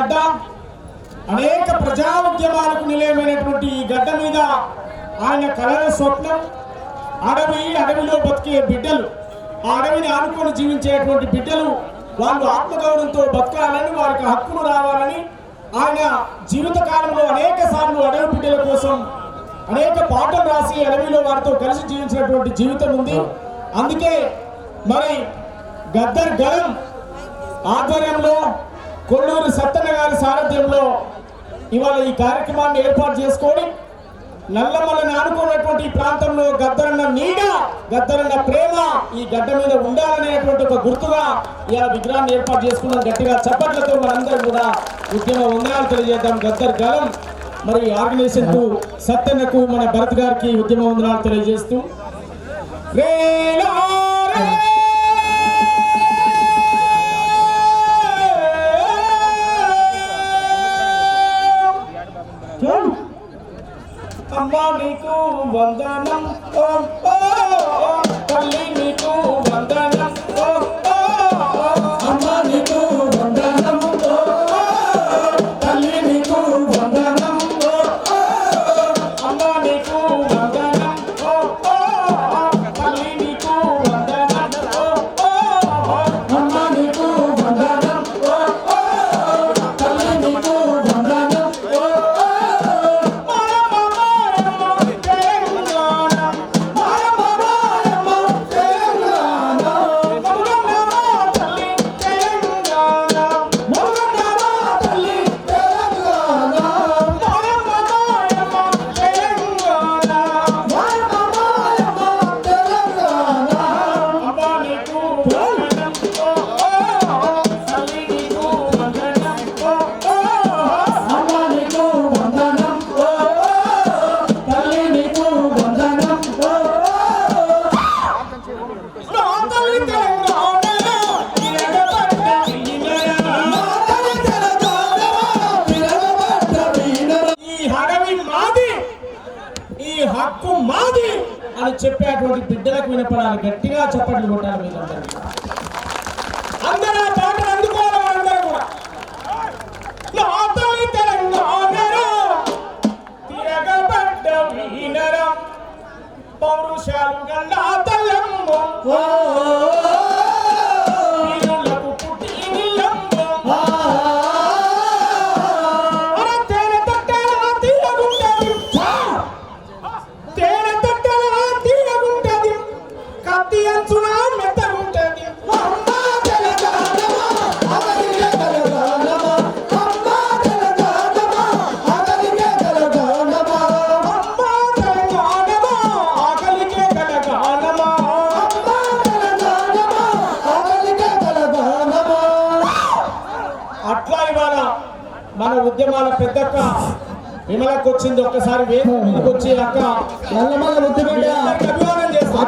గడ్డ, అనేక ప్రజా ఉద్యమాలకు నిలయమైనటువంటి ఈ గడ్డ మీద ఆయన కలల స్వప్నం అడవిలో బతికే బిడ్డలు, ఆ అడవిని ఆనుకొని జీవించేటువంటి బిడ్డలు వాళ్ళు ఆత్మగౌరవంతో బతకాలని, వారికి హక్కులు రావాలని ఆయన జీవిత కాలంలో అనేక సార్లు అడవి బిడ్డల కోసం అనేక పాటలు రాసి అడవిలో వారితో కలిసి జీవించినటువంటి జీవితం ఉంది. అందుకే మరి గద్దర్ గలం ఆధ్వర్యంలో కొల్లూరు సత్తన్న గారి సారథ్యంలో ఇవాళ ఈ కార్యక్రమాన్ని ఏర్పాటు చేసుకొని నల్లమల్లని ఆనుకున్నటువంటి ఈ ప్రాంతంలో గద్దరన్న నీడ, గద్దరన్న ప్రేమ ఈ గడ్డ మీద ఉండాలనేటువంటి ఒక గుర్తుగా ఇలా విగ్రహాన్ని ఏర్పాటు చేసుకున్నాం. గట్టిగా చప్పట్లతో మనందరం కూడా ఉద్యమ వందనాలు తెలియజేద్దాం. గద్దర్ గలం మరి ఆర్గనైజేషన్ కు సత్తన్నకు మన భరత్ గారికి ఉద్యమ వందనాలు తెలియజేస్తూ అమ్మా నీకు వందనం తల్లి నీకు వందనం అమ్మా నీకు వందనం తల్లి నీకు వందనం అమ్మా నీకు వందనం తల్లి నీకు వందనం అమ్మా నీకు వందనం తల్లి నీకు వందనం హక్కు మాది అని చెప్పేటువంటి బిడ్డలకు వినపడాలి. గట్టిగా చప్పట్లు కొట్టాలి. మీరందరూ అందరూ ఆ పాటలు అందుకోవాలి. వాళ్ళందరూ కూడా తెలంగాణలో తిరగబడ్డ వీనరం పౌరుషాలు గల్లా తల్లమ్మ మన ఉద్యమాల పెద్దక్క విమలకు వచ్చింది. ఒక్కసారి వేదిక మీదకి వచ్చి అక్క నల్లమల్ల ముద్దు బిడ్డ అభిమానం చేస్తాం.